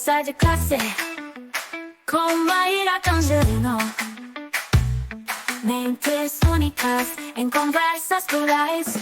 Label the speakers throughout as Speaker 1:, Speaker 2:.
Speaker 1: Conversa de classe com Maíra Tangerino. Mentes únicas em conversas plurais.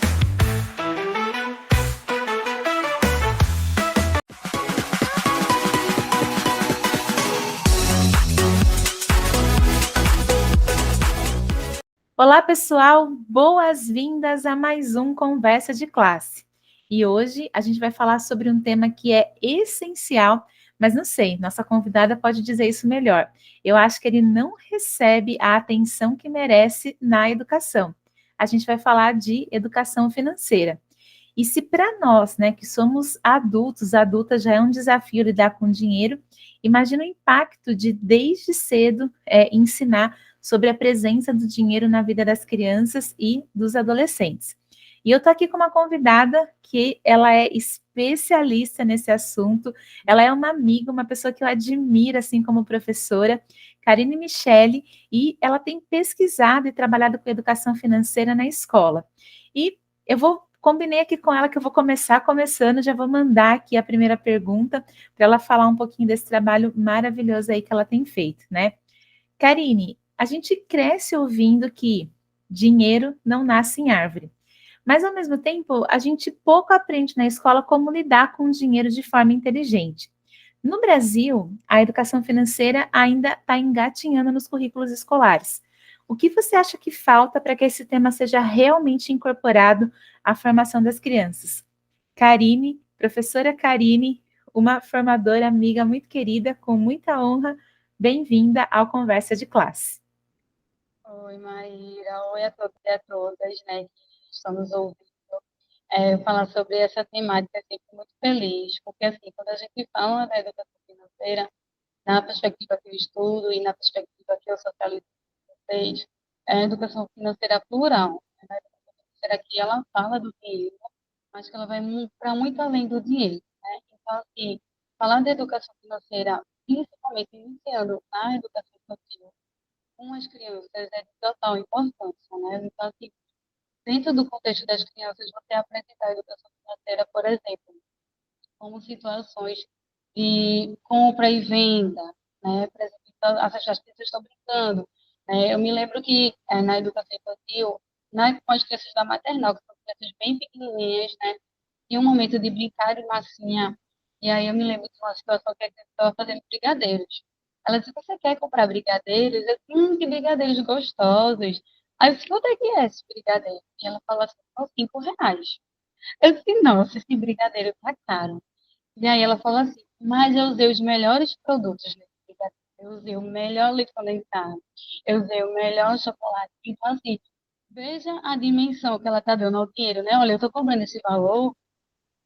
Speaker 2: Olá, pessoal! Boas-vindas a mais um Conversa de Classe. E hoje a gente vai falar sobre um tema que é essencial, mas não sei, nossa convidada pode dizer isso melhor. Eu acho que ele não recebe a atenção que merece na educação. A gente vai falar de educação financeira. E se para nós, né, que somos adultos, adultas, já é um desafio lidar com dinheiro, imagina o impacto de, desde cedo, ensinar sobre a presença do dinheiro na vida das crianças e dos adolescentes. E eu estou aqui com uma convidada que ela é especialista nesse assunto, ela é uma amiga, uma pessoa que eu admiro, assim como professora, Karine Michele, e ela tem pesquisado e trabalhado com educação financeira na escola. E combinei aqui com ela que eu vou começando, já vou mandar aqui a primeira pergunta para ela falar um pouquinho desse trabalho maravilhoso aí que ela tem feito, né? Karine, a gente cresce ouvindo que dinheiro não nasce em árvore, mas ao mesmo tempo a gente pouco aprende na escola como lidar com o dinheiro de forma inteligente. No Brasil, a educação financeira ainda está engatinhando nos currículos escolares. O que você acha que falta para que esse tema seja realmente incorporado à formação das crianças? Karine, professora Karine, uma formadora amiga muito querida, com muita honra, bem-vinda ao Conversa de Classe.
Speaker 3: Oi, Maíra. Oi a todos e a todas, né, que estão nos ouvindo. Falar sobre essa temática é sempre muito feliz, porque, assim, quando a gente fala da educação financeira, na perspectiva que eu estudo e na perspectiva que eu socializo com vocês, é a educação financeira plural. Né? A educação financeira que ela fala do dinheiro, mas que ela vai para muito além do dinheiro, né? Então, assim, falar de educação financeira, principalmente iniciando na educação infantil, com as crianças é de total importância, né? Então, assim, dentro do contexto das crianças, você apresentar a educação financeira, por exemplo, como situações de compra e venda, né? Por exemplo, então, as crianças estão brincando, né? Eu me lembro que na educação infantil, com as crianças da maternal, que são crianças bem pequenininhas, né? Tinha um momento de brincar de massinha, e aí eu me lembro de uma situação que a gente estava fazendo brigadeiros. Ela disse, você quer comprar brigadeiros? Eu disse, que brigadeiros gostosos. Aí eu disse, quanto é que é esse brigadeiro? E ela falou assim, são R$ 5. Eu disse, nossa, esse brigadeiro tá caro. E aí ela falou assim, mas eu usei os melhores produtos nesse brigadeiro. Eu usei o melhor leite condensado. Eu usei o melhor chocolate. Então, assim, veja a dimensão que ela está dando ao dinheiro, né? Olha, eu estou cobrando esse valor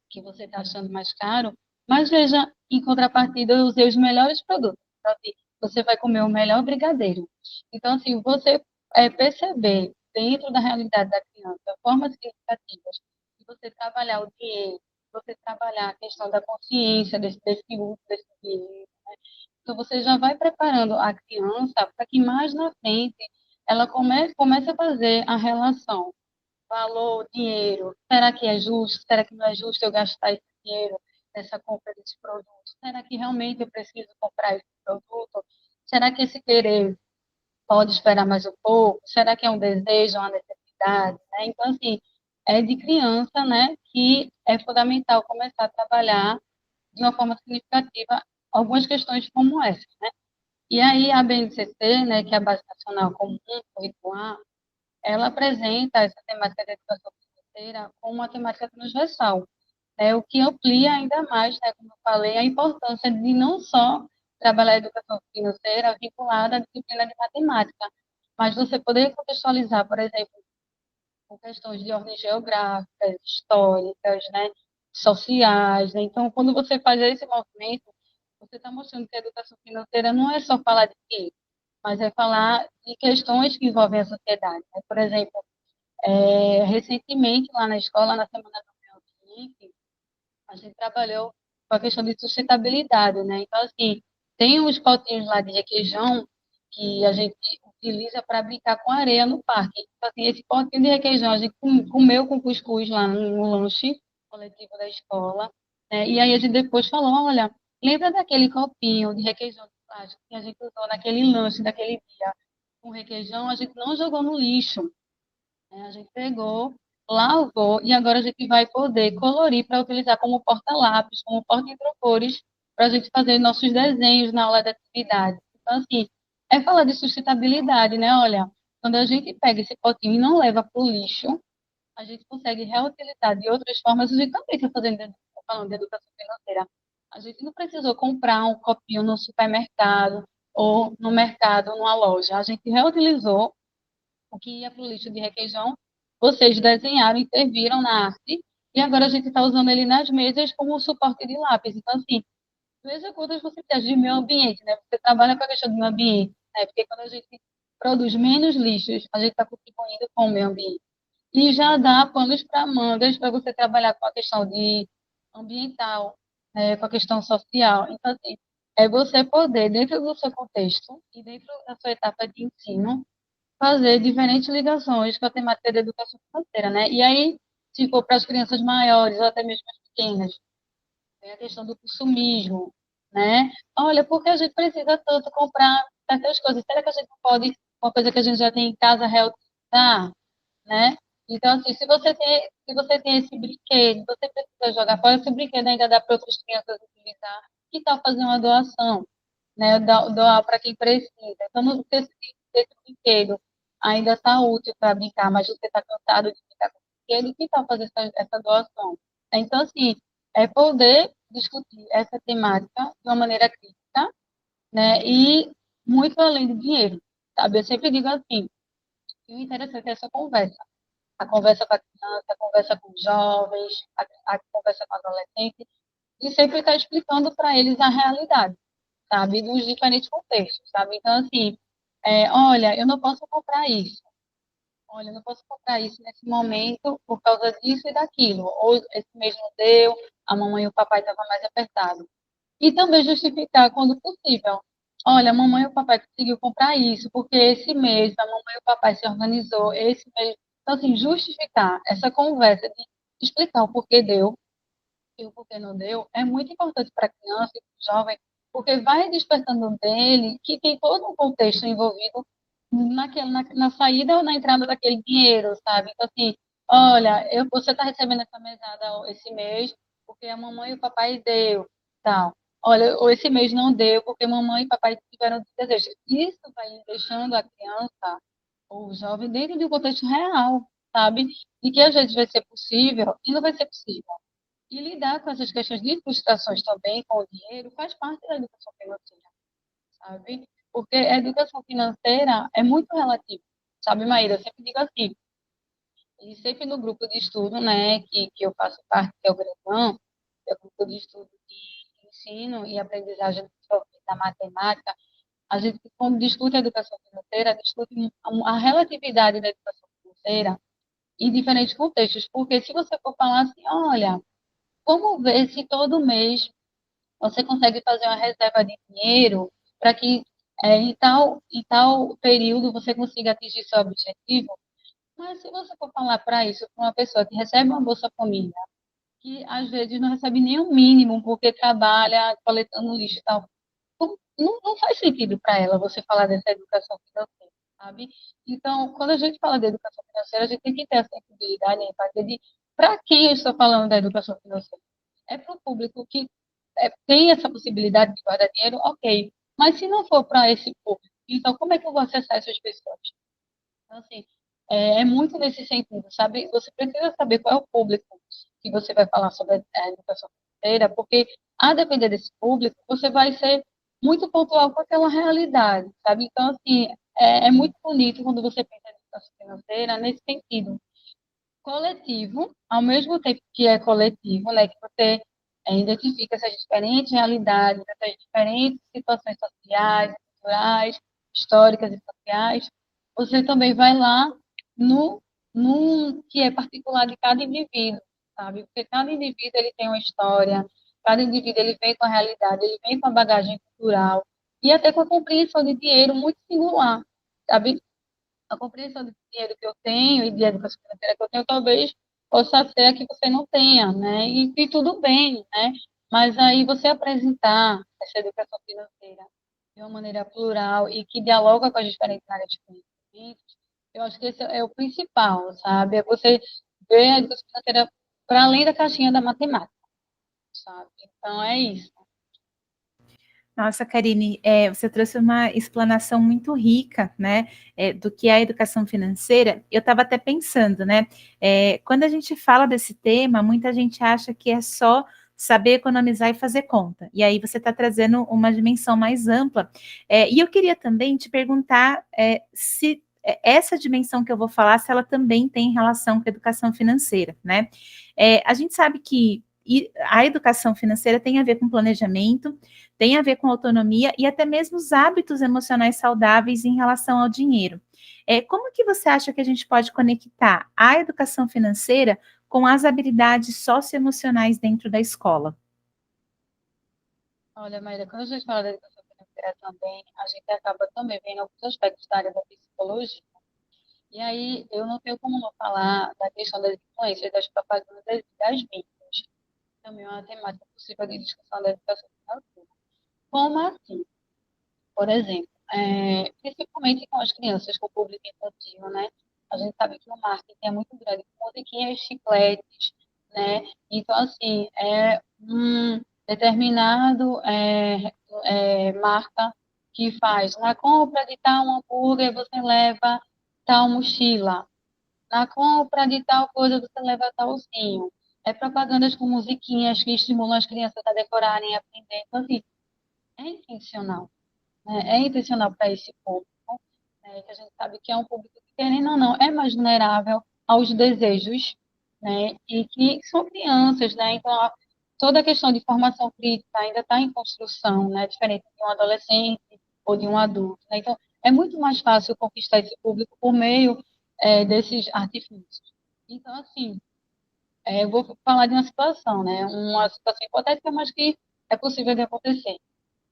Speaker 3: que você está achando mais caro, mas veja, em contrapartida, eu usei os melhores produtos. Então, assim, você vai comer o melhor brigadeiro. Então, assim, você perceber dentro da realidade da criança formas significativas de você trabalhar o dinheiro, você trabalhar a questão da consciência desse uso desse dinheiro. Então, você já vai preparando a criança para que mais na frente ela comece a fazer a relação valor, dinheiro, será que é justo? Será que não é justo eu gastar esse dinheiro nessa compra desse produto? Será que realmente eu preciso comprar esse produto? Será que esse querer pode esperar mais um pouco? Será que é um desejo, uma necessidade? Né? Então, assim, é de criança, né, que é fundamental começar a trabalhar de uma forma significativa algumas questões como essa, né? E aí a BNCC, né, que é a Base Nacional Comum Curricular, ela apresenta essa temática de educação financeira como uma temática transversal, né, o que amplia ainda mais, né, como eu falei, a importância de não só trabalhar a educação financeira vinculada à disciplina de matemática, mas você poder contextualizar, por exemplo, com questões de ordem geográficas, históricas, né, sociais. Né? Então, quando você faz esse movimento, você está mostrando que a educação financeira não é só falar de dinheiro, mas é falar de questões que envolvem a sociedade. Né? Por exemplo, recentemente, lá na escola, na Semana do Meio Ambiente, a gente trabalhou com a questão de sustentabilidade, né? Então, assim, tem uns potinhos lá de requeijão que a gente utiliza para brincar com areia no parque. Então, assim, esse potinho de requeijão a gente comeu com cuscuz lá no lanche coletivo da escola, né? E aí a gente depois falou, olha, lembra daquele copinho de requeijão de plástico que a gente usou naquele lanche daquele dia com requeijão? A gente não jogou no lixo, né? A gente pegou, lavou e agora a gente vai poder colorir para utilizar como porta-lápis, como porta-hidrocores, para a gente fazer nossos desenhos na aula de atividade. Então, assim, é falar de sustentabilidade, né? Olha, quando a gente pega esse potinho e não leva para o lixo, a gente consegue reutilizar de outras formas. A gente também está falando de educação financeira. A gente não precisou comprar um copinho no supermercado ou no mercado, numa loja. A gente reutilizou o que ia para o lixo de requeijão, vocês desenharam, interviram na arte, e agora a gente está usando ele nas mesas como suporte de lápis. Então, assim, veja quantas você tem de meio ambiente, né? Você trabalha com a questão do meio ambiente, né? Porque quando a gente produz menos lixos, a gente está contribuindo com o meio ambiente. E já dá panos para mangas para você trabalhar com a questão de ambiental, né? Com a questão social. Então, assim, é você poder, dentro do seu contexto e dentro da sua etapa de ensino, fazer diferentes ligações com a temática da educação financeira, né? E aí, se for para as crianças maiores ou até mesmo as pequenas, tem a questão do consumismo, né? Olha, por que a gente precisa tanto comprar certas coisas? Será que a gente não pode, uma coisa que a gente já tem em casa, reutilizar, né? Então, assim, se você tem esse brinquedo, você precisa jogar fora, esse brinquedo ainda dá para outras crianças utilizar, que tal fazer uma doação, né? Doar para quem precisa. Então, se esse brinquedo ainda está útil para brincar, mas você está cansado de brincar com o brinquedo, que tal fazer essa doação? Então, assim, é poder discutir essa temática de uma maneira crítica, né? E muito além do dinheiro, sabe? Eu sempre digo assim, que o interessante é essa conversa. A conversa com a criança, a conversa com os jovens, a conversa com o adolescente, e sempre estar explicando para eles a realidade, sabe? Dos diferentes contextos, sabe? Então, assim, olha, eu não posso comprar isso. Olha, eu não posso comprar isso nesse momento por causa disso e daquilo. Ou esse mês não deu, a mamãe e o papai estavam mais apertados. E também justificar quando possível. Olha, a mamãe e o papai conseguiu comprar isso, porque esse mês a mamãe e o papai se organizou, esse mês. Então, assim, justificar essa conversa de explicar o porquê deu e o porquê não deu é muito importante para a criança e para o jovem, porque vai despertando dele que tem todo um contexto envolvido na saída ou na entrada daquele dinheiro, sabe? Então, assim, olha, você está recebendo essa mesada esse mês porque a mamãe e o papai deu, tal. Olha, ou esse mês não deu porque mamãe e papai tiveram desejo. Isso vai deixando a criança ou o jovem dentro de um contexto real, sabe? De que às vezes vai ser possível e não vai ser possível. E lidar com essas questões de frustrações também com o dinheiro faz parte da educação financeira, sabe? Porque a educação financeira é muito relativa, sabe, Maíra? Eu sempre digo assim, e sempre no grupo de estudo, né, que eu faço parte, que é o GRESAM, que é o grupo de estudo de ensino e aprendizagem da matemática, a gente, quando discute a educação financeira, discute a relatividade da educação financeira em diferentes contextos, porque se você for falar assim, olha, vamos ver se todo mês você consegue fazer uma reserva de dinheiro para que em tal período você consiga atingir seu objetivo. Mas se você for falar para isso para uma pessoa que recebe uma Bolsa Família, que às vezes não recebe nem o mínimo porque trabalha coletando lixo e tal, não faz sentido para ela você falar dessa educação financeira, sabe? Então, quando a gente fala de educação financeira, a gente tem que ter a sensibilidade, a empatia de para quem eu estou falando da educação financeira. É para o público que tem essa possibilidade de guardar dinheiro, ok. Mas se não for para esse público, então como é que eu vou acessar essas pessoas? Então, assim, é muito nesse sentido, sabe? Você precisa saber qual é o público que você vai falar sobre a educação financeira, porque a depender desse público, você vai ser muito pontual com aquela realidade, sabe? Então, assim, é muito bonito quando você pensa em educação financeira nesse sentido coletivo, ao mesmo tempo que é coletivo, né, que você identifica essas diferentes realidades, essas diferentes situações sociais, culturais, históricas e sociais, você também vai lá no que é particular de cada indivíduo, sabe? Porque cada indivíduo ele tem uma história, cada indivíduo ele vem com a realidade, ele vem com a bagagem cultural e até com a compreensão de dinheiro muito singular, sabe? A compreensão do dinheiro que eu tenho e de educação financeira que eu tenho, talvez possa ser a que você não tenha, né? E tudo bem, né? Mas aí você apresentar essa educação financeira de uma maneira plural e que dialoga com as diferentes áreas de conhecimento, eu acho que esse é o principal, sabe? É você ver a educação financeira para além da caixinha da matemática, sabe? Então é isso.
Speaker 2: Nossa, Karine, você trouxe uma explanação muito rica, né, do que é a educação financeira. Eu estava até pensando, né, quando a gente fala desse tema, muita gente acha que é só saber economizar e fazer conta. E aí você está trazendo uma dimensão mais ampla. E eu queria também te perguntar se essa dimensão que eu vou falar, se ela também tem relação com a educação financeira, né? A gente sabe que a educação financeira tem a ver com planejamento, tem a ver com autonomia e até mesmo os hábitos emocionais saudáveis em relação ao dinheiro. Como que você acha que a gente pode conectar a educação financeira com as habilidades socioemocionais dentro da escola?
Speaker 3: Olha, Maíra, quando a gente fala da educação financeira também, a gente acaba também vendo alguns aspectos da área da psicologia. E aí, eu não tenho como não falar da questão das influências das propagandas e das mídias. Também é uma temática possível de discussão da educação financeira. Como assim? Por exemplo, principalmente com as crianças, com o público infantil, né? A gente sabe que o marketing é muito grande, com musiquinhas, chicletes, né? Então, assim, é um determinado marca que faz, na compra de tal hambúrguer, você leva tal mochila. Na compra de tal coisa, você leva talzinho. É propagandas com musiquinhas que estimulam as crianças a decorarem e aprender. Então, assim, é intencional, né? É intencional para esse público, né? Que a gente sabe que é um público que, querendo ou não, é mais vulnerável aos desejos, né? E que são crianças, né? Então, toda a questão de formação crítica ainda está em construção, né? Diferente de um adolescente ou de um adulto, né? Então, é muito mais fácil conquistar esse público por meio desses artifícios. Então, assim, eu vou falar de uma situação, né? Uma situação hipotética, mas que é possível de acontecer.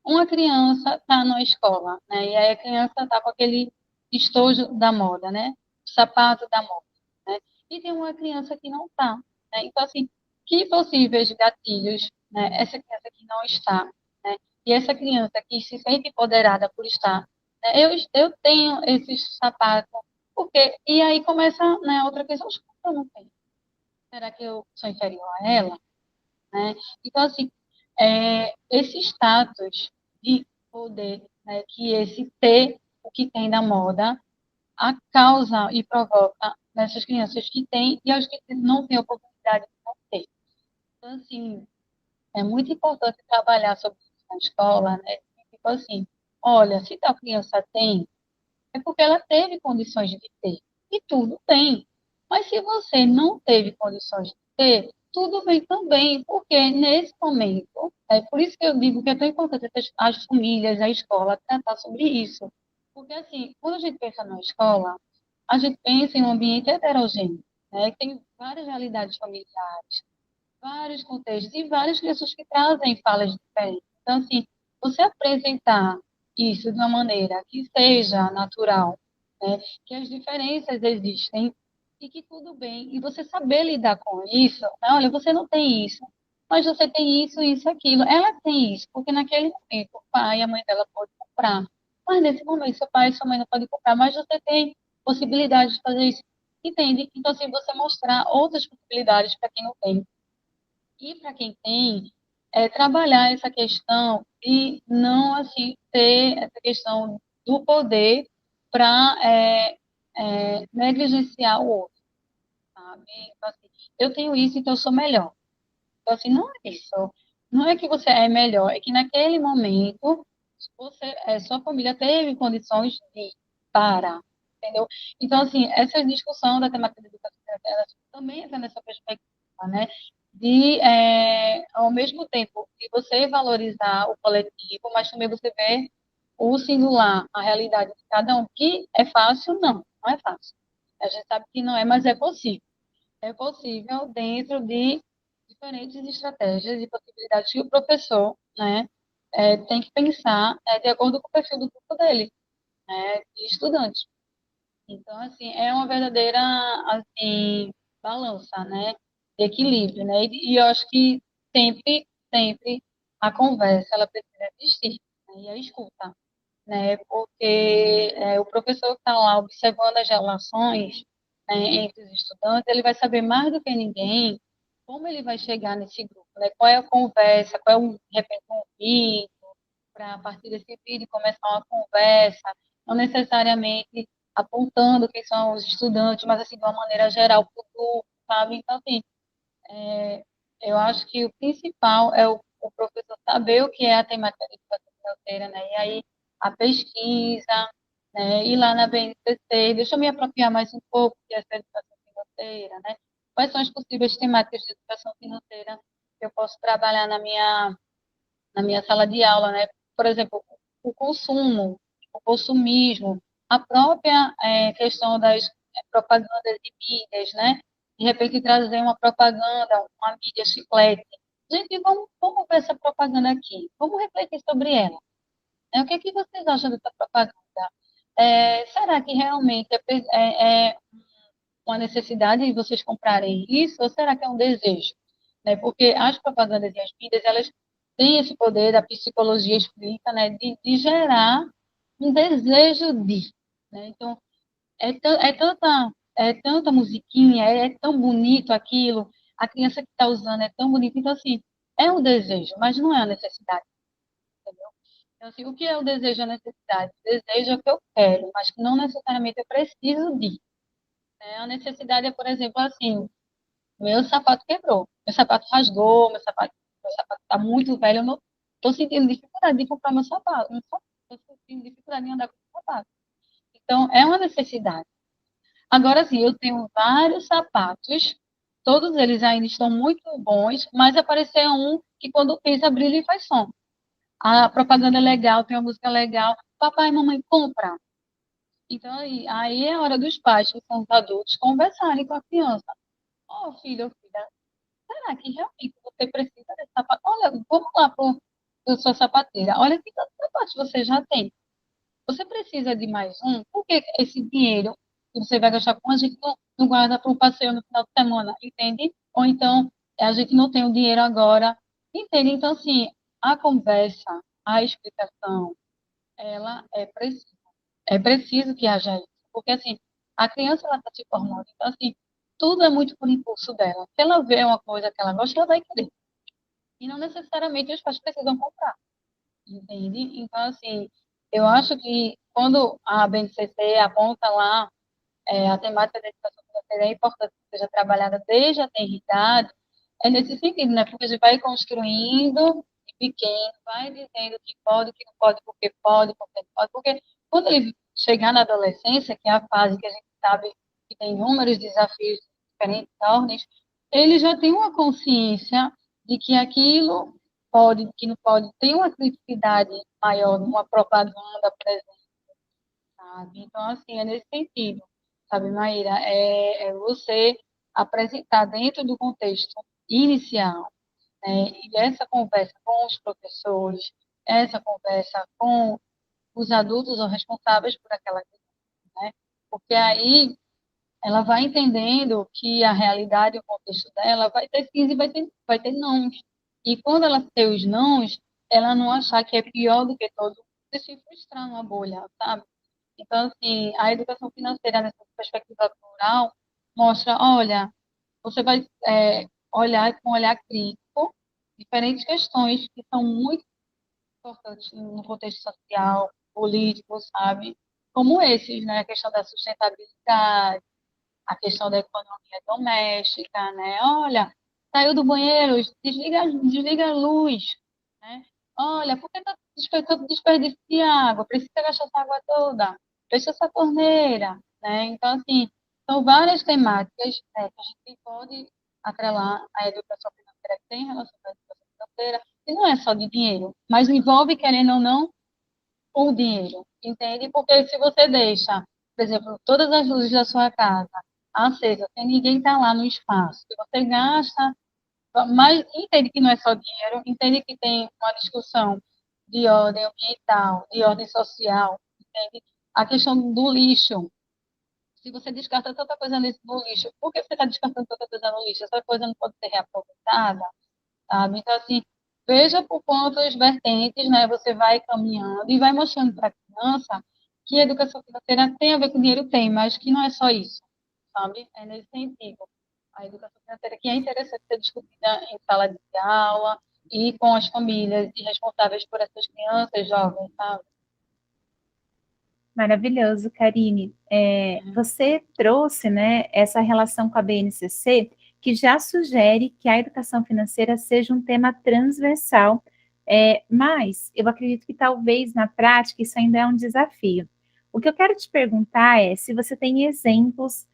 Speaker 3: Uma criança está na escola, né? E aí a criança está com aquele estojo da moda, né? O sapato da moda, né? E tem uma criança que não está, né? Então, assim, que possíveis gatilhos, né? Essa criança que não está, né? E essa criança que se sente empoderada por estar, né? Eu tenho esses sapatos, porque... E aí começa, né, outra questão, eu não tenho. Será que eu sou inferior a ela? Né? Então, assim, esse status de poder, né, que esse ter o que tem da moda, a causa e provoca nessas crianças que têm e as que não têm oportunidade de não ter. Então, assim, é muito importante trabalhar sobre isso na escola, né? Tipo assim, olha, se tal criança tem, é porque ela teve condições de ter. E tudo bem. Mas se você não teve condições de ter, tudo bem também, porque nesse momento, é por isso que eu digo que é tão importante as famílias, a escola, tratar sobre isso. Porque, assim, quando a gente pensa na escola, a gente pensa em um ambiente heterogêneo, né? Tem várias realidades familiares, vários contextos e várias pessoas que trazem falas diferentes. Então, assim, você apresentar isso de uma maneira que seja natural, né, que as diferenças existem e que tudo bem, e você saber lidar com isso, né, olha, você não tem isso, mas você tem isso, aquilo. Ela tem isso, porque naquele momento o pai e a mãe dela podem comprar, mas nesse momento seu pai e sua mãe não podem comprar, mas você tem possibilidade de fazer isso. Entende? Então, assim, você mostrar outras possibilidades para quem não tem. E para quem tem, trabalhar essa questão e não assim ter essa questão do poder para negligenciar o outro, sabe? Então, assim, eu tenho isso, então eu sou melhor. Então, assim, não é isso. Não é que você é melhor, é que naquele momento sua família teve condições de parar, entendeu? Então, assim, essa discussão da temática da educação financeira também entra nessa perspectiva, né? De, ao mesmo tempo, de você valorizar o coletivo, mas também você ver o singular, a realidade de cada um, que é fácil, não é fácil. A gente sabe que não é, mas é possível. É possível dentro de diferentes estratégias e possibilidades que o professor, né, tem que pensar de acordo com o perfil do grupo dele, né, de estudante. Então, assim, é uma verdadeira, assim, balança, né, de equilíbrio, né, e eu acho que sempre sempre a conversa ela precisa existir, né? E a escuta, né? Porque o professor que está lá observando as relações, né, entre os estudantes, ele vai saber mais do que ninguém como ele vai chegar nesse grupo, né? Qual é a conversa, qual é de repente, um vídeo, para a partir desse vídeo começar uma conversa, não necessariamente apontando quem são os estudantes, mas assim, de uma maneira geral para o grupo, sabe? Então, assim, eu acho que o principal é o professor saber o que é a temática de educação financeira, né? E aí a pesquisa, né? Ir lá na BNCC, deixa eu me apropriar mais um pouco dessa educação financeira, né? Quais são as possíveis temáticas de educação financeira que eu posso trabalhar na minha sala de aula, né? Por exemplo, o consumo, o consumismo, a própria questão das propagandas de mídias, né? De repente trazer uma propaganda, uma mídia chiclete. Gente, vamos ver essa propaganda aqui. Vamos refletir sobre ela. O que é que vocês acham dessa propaganda? Será que realmente é uma necessidade de vocês comprarem isso ou será que é um desejo? Né? Porque as propagandas e as mídias, elas têm esse poder, da psicologia explica, né, de gerar um desejo de. Né? Então, é tanta musiquinha, é tão bonito aquilo, a criança que está usando é tão bonita. Então, assim, é um desejo, mas não é a necessidade. Entendeu? Então, assim, o que é o desejo e a necessidade? O desejo é o que eu quero, mas que não necessariamente eu preciso de. Né? A necessidade é, por exemplo, assim, meu sapato quebrou, meu sapato rasgou, meu sapato está muito velho, eu não estou sentindo dificuldade de comprar meu sapato, eu estou sentindo dificuldade em andar com meu sapato. Então, é uma necessidade. Agora sim, eu tenho vários sapatos, todos eles ainda estão muito bons, mas apareceu um que quando pisa, brilha e faz som. A propaganda é legal, tem uma música legal, papai e mamãe compra. Então, aí é a hora dos pais, que são os adultos, conversarem com a criança. Ó, filho, filha, será que realmente você precisa desse sapato? Olha, vamos lá para a sua sapateira. Olha que tantos sapatos você já tem. Você precisa de mais um? Por que esse dinheiro que você vai gastar com a gente não guarda para um passeio no final de semana? Entende? Ou então, a gente não tem o dinheiro agora. Entende? Então, assim, a conversa, a explicação, ela é precisa. É preciso que haja isso. Porque, assim, a criança, ela está se formando. Então, assim, tudo é muito por impulso dela. Se ela vê uma coisa que ela gosta, ela vai querer. E não necessariamente os pais precisam comprar, entende? Então, assim, eu acho que quando a BNCC aponta lá a temática da educação financeira, é importante que seja trabalhada desde a tenridade, é nesse sentido, né? Porque a gente vai construindo de pequeno, vai dizendo que pode, que não pode, porque não pode, porque quando ele chegar na adolescência, que é a fase que a gente sabe que tem inúmeros desafios de diferentes ordens, ele já tem uma consciência de que aquilo pode, que não pode, tem uma criticidade maior, uma propaganda presente, sabe? Então, assim, é nesse sentido, sabe, Maíra? É você apresentar dentro do contexto inicial, né? E essa conversa com os professores, essa conversa com os adultos ou responsáveis por aquela questão, né? Porque aí ela vai entendendo que a realidade e o contexto dela vai ter sims e vai ter nãos. E quando ela ter os nãos, ela não achar que é pior do que todo mundo e se frustrar numa bolha, sabe? Então, assim, a educação financeira nessa perspectiva plural mostra, olha, você vai olhar com um olhar crítico diferentes questões que são muito importantes no contexto social, político, sabe? Como esses, né? A questão da sustentabilidade, a questão da economia doméstica, né? Olha, saiu do banheiro, desliga a luz, né? Olha, por que está tanto desperdício de água? Precisa gastar essa água toda? Fecha essa torneira, né? Então, assim, são várias temáticas, que a gente pode atrelar à educação financeira, que tem relação com a educação financeira, e não é só de dinheiro, mas envolve, querendo ou não, o dinheiro, entende? Porque se você deixa, por exemplo, todas as luzes da sua casa acesas, sem ninguém estar lá no espaço, se você gasta, mas entende que não é só dinheiro, entende que tem uma discussão de ordem ambiental, de ordem social, entende? A questão do lixo. Se você descarta tanta coisa no lixo, por que você está descartando tanta coisa no lixo? Essa coisa não pode ser reaproveitada, sabe? Então, assim, veja por quantas vertentes, né, você vai caminhando e vai mostrando para a criança que a educação financeira tem a ver com dinheiro, tem, mas que não é só isso, sabe? É nesse sentido. A educação financeira que é interessante ser discutida em sala de aula e com as famílias e responsáveis por essas crianças jovens, sabe?
Speaker 2: Maravilhoso, Karine. Você trouxe, né, essa relação com a BNCC, que já sugere que a educação financeira seja um tema transversal, mas eu acredito que talvez na prática isso ainda é um desafio. O que eu quero te perguntar é se você tem exemplos,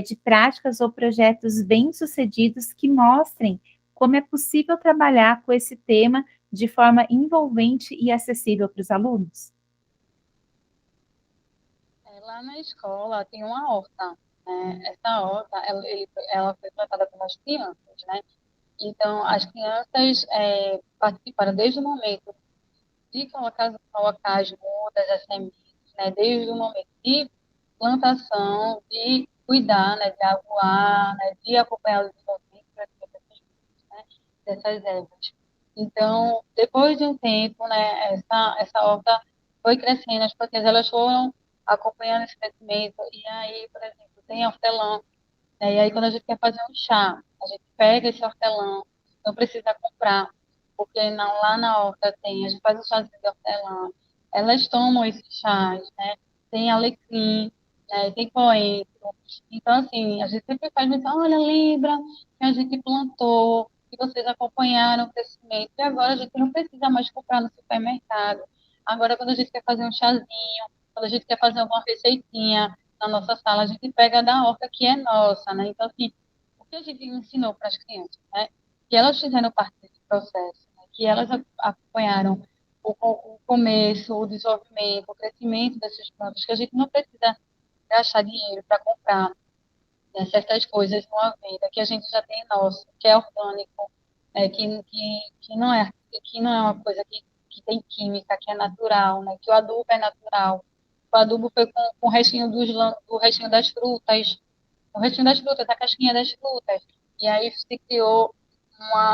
Speaker 2: de práticas ou projetos bem-sucedidos que mostrem como é possível trabalhar com esse tema de forma envolvente e acessível para os alunos.
Speaker 3: Lá na escola tem uma horta, né? Essa horta, ela foi plantada pelas crianças, né? Então, as crianças participaram desde o momento de colocar as mudas, as sementes, né? Desde o momento de plantação, de cuidar, né? De aguar, né? De acompanhar o desenvolvimento né? Dessas ervas. Então, depois de um tempo, né? Essa horta foi crescendo, as plantinhas elas foram acompanhando esse crescimento, e aí, por exemplo, tem hortelã, né? E aí, quando a gente quer fazer um chá, a gente pega esse hortelã, não precisa comprar, porque lá na horta tem, a gente faz o chazinho de hortelã, elas tomam esses chás, né? Tem alecrim, né? Tem coentro. Então, assim, a gente sempre faz menção, olha, lembra que a gente plantou, que vocês acompanharam o crescimento, e agora a gente não precisa mais comprar no supermercado. Agora, quando a gente quer fazer um chazinho, quando a gente quer fazer alguma receitinha, na nossa sala, a gente pega da horta que é nossa, né? Então, assim, o que a gente ensinou para as crianças, né? Que elas fizeram parte desse processo, né? Que elas acompanharam o começo, o desenvolvimento, o crescimento dessas plantas, que a gente não precisa gastar dinheiro para comprar, né, certas coisas numa venda, que a gente já tem nosso, que é orgânico, que não é uma coisa que tem química, que é natural, né? Que o adubo é natural. O adubo foi com o restinho do restinho das frutas, o restinho das frutas, a casquinha das frutas. E aí se criou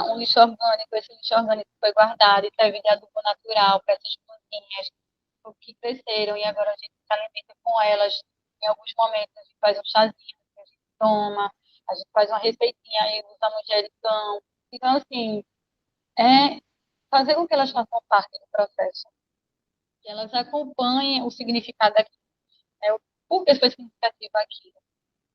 Speaker 3: um lixo orgânico, esse lixo orgânico foi guardado e serve de adubo natural para essas plantinhas que cresceram e agora a gente se alimenta com elas. Em alguns momentos a gente faz um chazinho que a gente toma, a gente faz uma receitinha e usa manjericão. Então, assim, é fazer com que elas façam parte do processo, que elas acompanhem o significado daquilo, né? Por que foi significativo aquilo?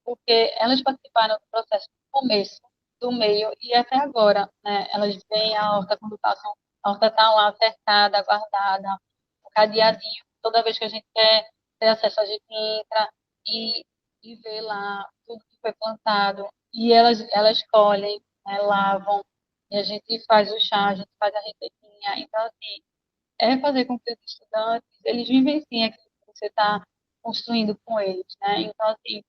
Speaker 3: Porque elas participaram do processo do começo, do meio e até agora, né? Elas veem a horta quando passam, a horta está lá cercada, guardada, cadeadinho. Toda vez que a gente quer ter acesso, a gente entra e, e vê lá tudo que foi plantado. E elas colhem, né, lavam, e a gente faz o chá, a gente faz a receitinha. Então, assim, é fazer com que os estudantes, eles vivenciem aquilo que você está construindo com eles, né? Então, assim,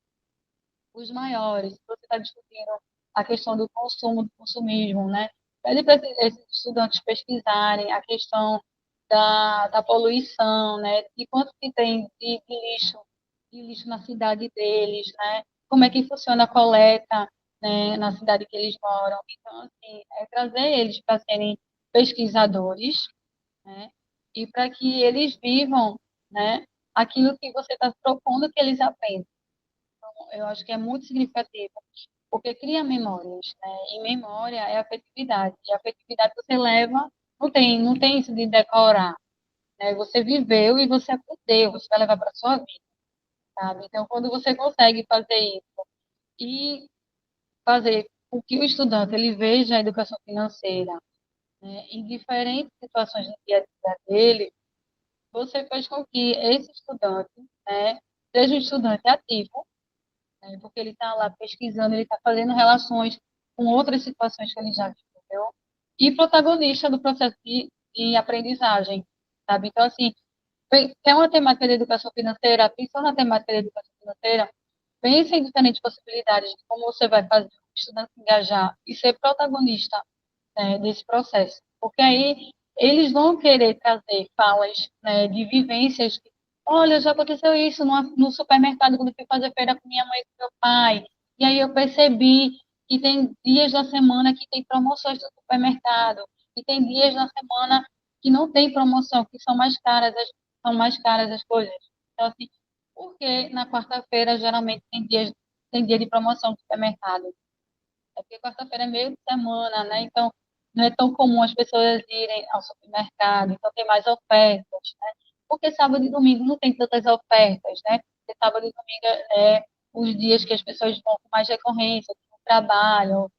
Speaker 3: os maiores, se você está discutindo a questão do consumo, do consumismo, né? Pede para esses estudantes pesquisarem a questão da poluição, né? De quanto que tem de lixo na cidade deles, né? Como é que funciona a coleta, né, na cidade que eles moram. Então, assim, é trazer eles para serem pesquisadores, né? E para que eles vivam, né, aquilo que você está propondo que eles aprendam. Eu acho que é muito significativo, porque cria memórias, né? E memória é afetividade. E afetividade você leva, não tem isso de decorar, né? Você viveu e você aprendeu, você vai levar para sua vida, sabe? Então, quando você consegue fazer isso e fazer com que o estudante ele veja a educação financeira, né, em diferentes situações do dia a dia dele, você faz com que esse estudante, né, seja um estudante ativo, né, porque ele está lá pesquisando, ele está fazendo relações com outras situações que ele já viveu, e protagonista do processo de aprendizagem, sabe? Então, assim, tem uma temática de educação financeira, pensando na temática de educação financeira, pense em diferentes possibilidades de como você vai fazer o estudante se engajar e ser protagonista, né, desse processo. Porque aí eles vão querer trazer falas, né, de vivências. Olha, já aconteceu isso no supermercado quando eu fui fazer feira com minha mãe e com meu pai. E aí eu percebi que tem dias da semana que tem promoções no supermercado. E tem dias na semana que não tem promoção, que são mais caras as coisas. Então, assim, porque na quarta-feira geralmente tem dia de promoção no supermercado? É porque quarta-feira é meio de semana, né? Então, não é tão comum as pessoas irem ao supermercado, então tem mais ofertas, né? Porque sábado e domingo não tem tantas ofertas, né? Porque sábado e domingo é os dias que as pessoas vão com mais recorrência, que não trabalham,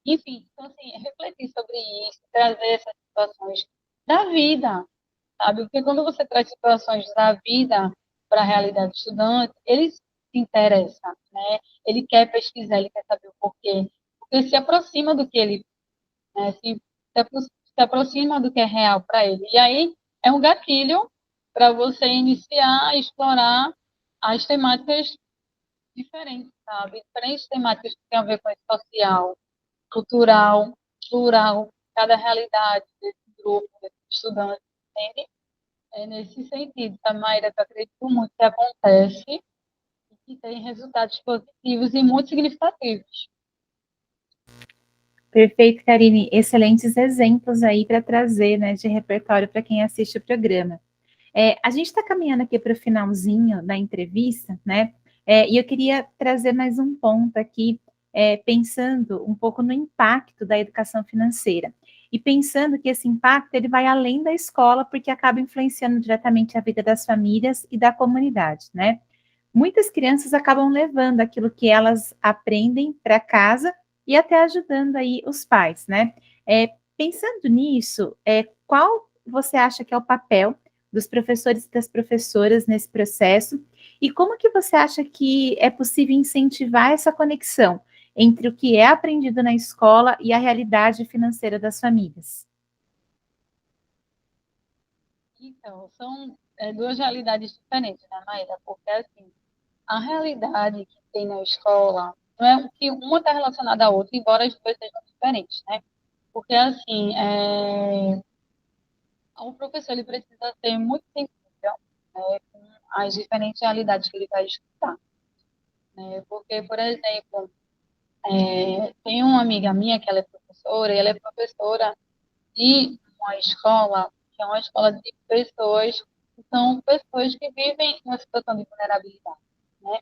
Speaker 3: enfim. Então, assim, refletir sobre isso, trazer essas situações da vida, sabe? Porque quando você traz situações da vida para a realidade do estudante, ele se interessa, né? Ele quer pesquisar, ele quer saber o porquê, porque se aproxima do que ele, né? Se aproxima do que é real para ele. E aí é um gatilho para você iniciar a explorar as temáticas diferentes, sabe? Diferentes temáticas que têm a ver com esse social, cultural, plural, cada realidade desse grupo, desse estudante, entende? É nesse sentido, tá, Mayra, que eu acredito muito que acontece e que tem resultados positivos e muito significativos.
Speaker 2: Perfeito, Karine. Excelentes exemplos aí para trazer, né, de repertório para quem assiste o programa. A gente está caminhando aqui para o finalzinho da entrevista, né? E eu queria trazer mais um ponto aqui, pensando um pouco no impacto da educação financeira. E pensando que esse impacto ele vai além da escola, porque acaba influenciando diretamente a vida das famílias e da comunidade, né? Muitas crianças acabam levando aquilo que elas aprendem para casa e até ajudando aí os pais, né? Pensando nisso, qual você acha que é o papel dos professores e das professoras nesse processo? E como que você acha que é possível incentivar essa conexão entre o que é aprendido na escola e a realidade financeira das famílias?
Speaker 3: Então, são duas realidades diferentes, né, Maíra? Porque, assim, a realidade que tem na escola não é que uma está relacionada à outra, embora as duas sejam diferentes, né? Porque, assim, o professor ele precisa ser muito sensível, né, com as diferentes realidades que ele vai escutar, né? Porque, por exemplo, tem uma amiga minha que ela é professora, e ela é professora de uma escola, que é uma escola de pessoas que são pessoas que vivem uma situação de vulnerabilidade, né?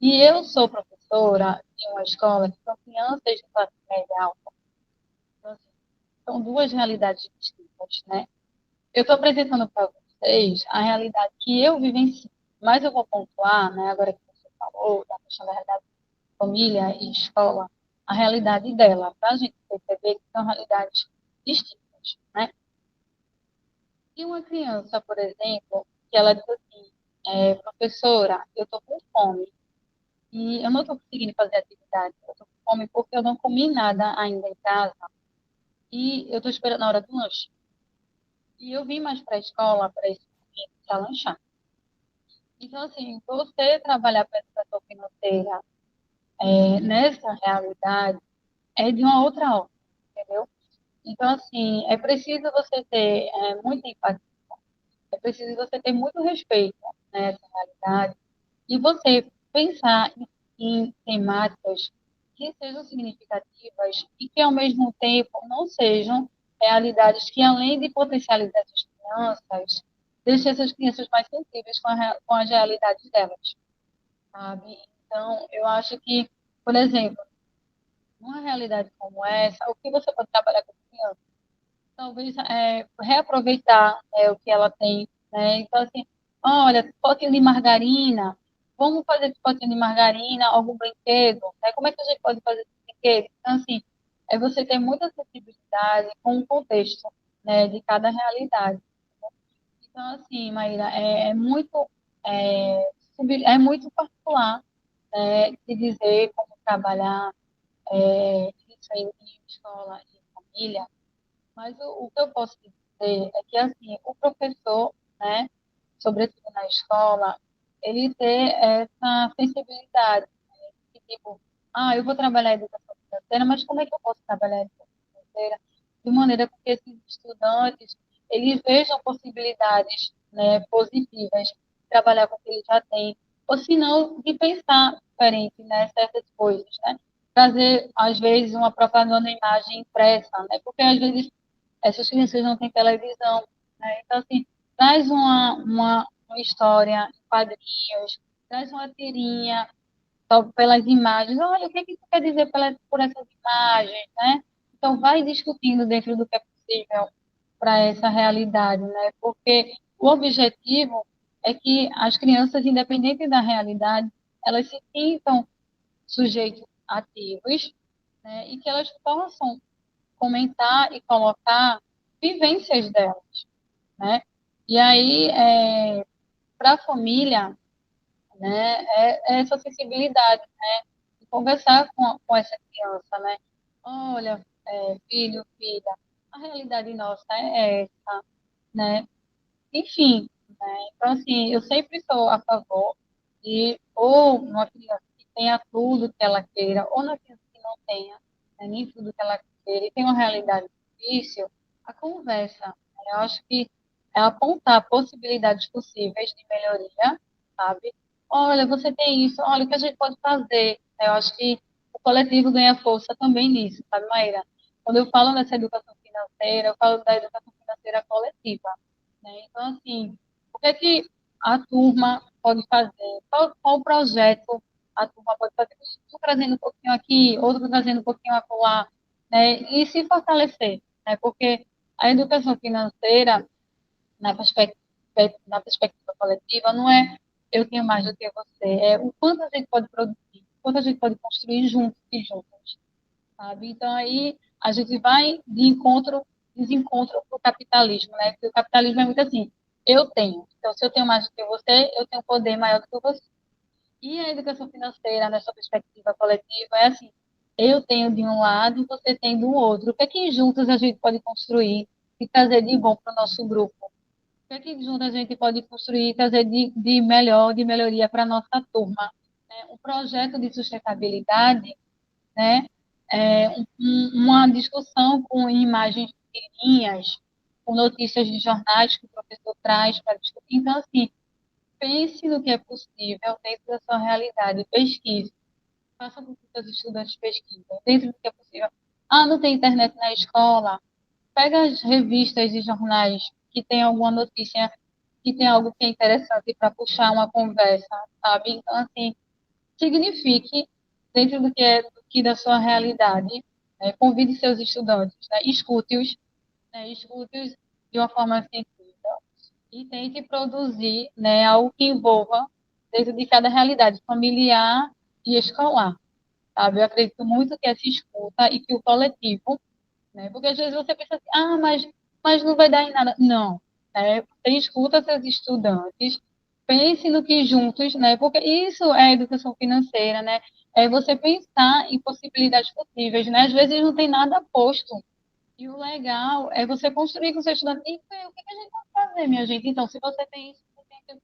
Speaker 3: E eu sou professora de uma escola que são crianças de classe média alta. Então, assim, são duas realidades distintas, né? Eu estou apresentando para vocês a realidade que eu vivencio, mas eu vou pontuar, né, agora que você falou, da questão da realidade de família e escola, a realidade dela, para a gente perceber que são realidades distintas, né? E uma criança, por exemplo, que ela diz assim, professora, eu estou com fome e eu não estou conseguindo fazer atividade, eu estou com fome porque eu não comi nada ainda em casa e eu estou esperando a hora do lanche. E eu vim mais para a escola para esse momento, para lanchar. Então, assim, você trabalhar para a educação financeira nessa realidade é de uma outra ordem, entendeu? Então, assim, é preciso você ter muita empatia, é preciso você ter muito respeito nessa realidade e você pensar em temáticas que sejam significativas e que, ao mesmo tempo, não sejam realidades que, além de potencializar essas crianças, deixem essas crianças mais sensíveis com as realidades delas, sabe? Então, eu acho que, por exemplo, numa realidade como essa, o que você pode trabalhar com a criança? Talvez reaproveitar o que ela tem, né? Então, assim, olha, potinho de margarina, vamos fazer esse potinho de margarina, algum brinquedo, né? Como é que a gente pode fazer esse brinquedo? Então, assim, é você ter muita sensibilidade com o contexto, né, de cada realidade. Então, assim, Maíra, é muito particular, né, de dizer como trabalhar isso aí em escola e família, mas o que eu posso dizer é que, assim, o professor, né, sobretudo na escola, ele ter essa sensibilidade, né, de tipo, eu vou trabalhar a educação financeira, mas como é que eu posso trabalhar a educação financeira de maneira que esses estudantes, eles vejam possibilidades, né, positivas, de trabalhar com o que eles já têm, ou se não, de pensar diferente, né, certas coisas, né? Trazer, às vezes, uma propaganda, uma imagem impressa, né? Porque, às vezes, essas crianças não têm televisão, né? Então, assim, traz uma história em quadrinhos, traz uma tirinha só pelas imagens. Olha, o que é que tu quer dizer por essas imagens, né? Então, vai discutindo dentro do que é possível para essa realidade, né? Porque o objetivo é que as crianças, independente da realidade, elas se sintam sujeitos ativos, né? E que elas possam comentar e colocar vivências delas, né? E aí, para a família, né, é essa sensibilidade, né, de conversar com essa criança, né? Olha, filho, filha, a realidade nossa é essa, né? Enfim, né? Então, assim, eu sempre sou a favor de ou uma criança que tenha tudo que ela queira, ou uma criança que não tenha, né, nem tudo que ela queira, e tem uma realidade difícil, a conversa, né? Eu acho que é apontar possibilidades possíveis de melhoria, sabe? Olha, você tem isso, olha, o que a gente pode fazer? Eu acho que o coletivo ganha força também nisso, sabe, Maíra? Quando eu falo nessa educação financeira, eu falo da educação financeira coletiva, né? Então, assim, o que é que a turma pode fazer? Qual projeto a turma pode fazer? Um trazendo um pouquinho aqui, outro trazendo um pouquinho acolá, né? E se fortalecer, né? Porque a educação financeira, na perspectiva, na perspectiva coletiva, não é eu tenho mais do que você, é o quanto a gente pode produzir, o quanto a gente pode construir juntos e juntas, sabe? Então, aí a gente vai desencontro para o capitalismo, né? Porque o capitalismo é muito assim, eu tenho. Então, se eu tenho mais do que você, eu tenho poder maior do que você. E a educação financeira, nessa perspectiva coletiva, é assim, eu tenho de um lado, você tem do outro. O que é que juntos a gente pode construir e trazer de bom para o nosso grupo? O que é que juntos a gente pode construir e trazer de melhor, de melhoria para a nossa turma? Né? Um projeto de sustentabilidade, né? Uma discussão com imagens pequenininhas, com notícias de jornais que o professor traz para discutir. Então, assim, pense no que é possível dentro da sua realidade, pesquise, faça com que os seus estudantes pesquisem dentro do que é possível. Ah, não tem internet na escola? Pega as revistas e jornais que tem alguma notícia, que tem algo que é interessante para puxar uma conversa, sabe? Então, assim, signifique dentro do que da sua realidade, né? Convide seus estudantes, né? Escute-os de uma forma científica e tente produzir, né, algo que envolva dentro de cada realidade familiar e escolar, sabe? Eu acredito muito que essa escuta e que o coletivo, né? Porque às vezes você pensa assim, mas não vai dar em nada. Não, né? Você escuta seus estudantes, pense no que juntos, né? Porque isso é educação financeira, né? É você pensar em possibilidades possíveis, né? Às vezes não tem nada posto. E o legal é você construir com o seu estudante. E o que a gente pode fazer, minha gente? Então, se você tem isso, você tem aquilo,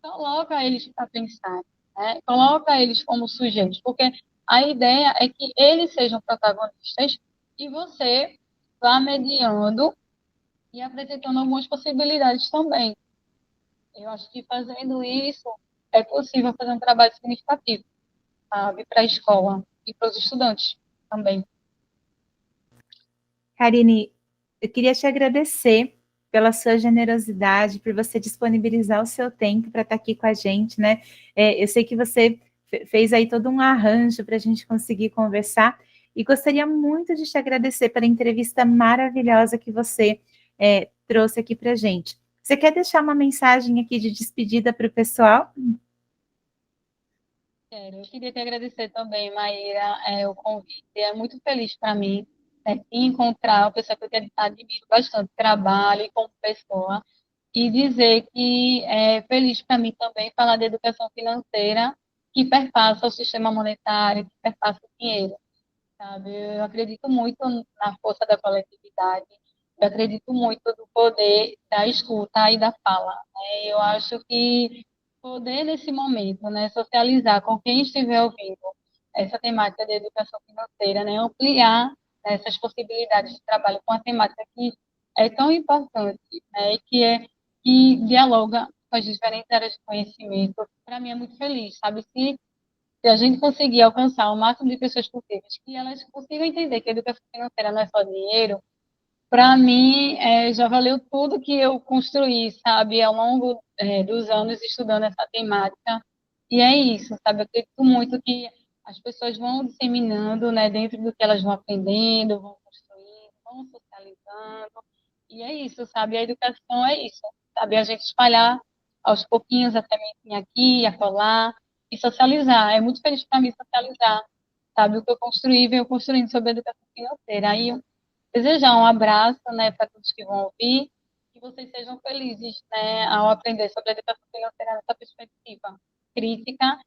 Speaker 3: coloca eles para pensar, né? Coloca eles como sujeitos, porque a ideia é que eles sejam protagonistas e você vá mediando e apresentando algumas possibilidades também. Eu acho que fazendo isso é possível fazer um trabalho significativo, sabe, para a escola e para os estudantes também.
Speaker 2: Karine, eu queria te agradecer pela sua generosidade, por você disponibilizar o seu tempo para estar aqui com a gente, né? Eu sei que você fez aí todo um arranjo para a gente conseguir conversar e gostaria muito de te agradecer pela entrevista maravilhosa que você trouxe aqui para a gente. Você quer deixar uma mensagem aqui de despedida para o pessoal?
Speaker 3: Quero. Eu queria te agradecer também, Maíra, o convite. É muito feliz para mim, né, encontrar uma pessoa que eu admiro bastante trabalho e como pessoa, e dizer que é feliz para mim também falar de educação financeira que perpassa o sistema monetário, que perpassa o dinheiro, sabe? Eu acredito muito na força da coletividade, eu acredito muito no poder da escuta e da fala, né? Eu acho que poder, nesse momento, né, socializar com quem estiver ouvindo essa temática de educação financeira, né, ampliar, né, essas possibilidades de trabalho com a temática que é tão importante, né, e que dialoga com as diferentes áreas de conhecimento, para mim é muito feliz, sabe? Se a gente conseguir alcançar o máximo de pessoas possíveis, que elas consigam entender que a educação financeira não é só dinheiro, Para mim, já valeu tudo que eu construí, sabe, ao longo, dos anos estudando essa temática. E é isso, sabe, eu acredito muito que as pessoas vão disseminando, né, dentro do que elas vão aprendendo, vão construindo, vão socializando. E é isso, sabe, a educação é isso, sabe, a gente espalhar aos pouquinhos a sementinha aqui, acolá, e socializar. É muito feliz para mim socializar, sabe, o que eu construí, venho construindo sobre a educação financeira. Aí desejar um abraço, né, para todos que vão ouvir, que vocês sejam felizes, né, ao aprender sobre a educação financeira nessa perspectiva crítica,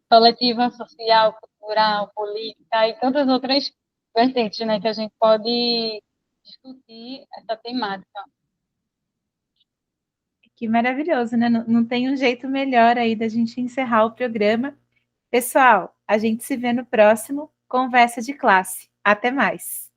Speaker 3: coletiva, social, cultural, política e tantas outras vertentes, né, que a gente pode discutir essa temática.
Speaker 2: Que maravilhoso, né? Não tem um jeito melhor aí da gente encerrar o programa. Pessoal, a gente se vê no próximo Conversa de Classe. Até mais.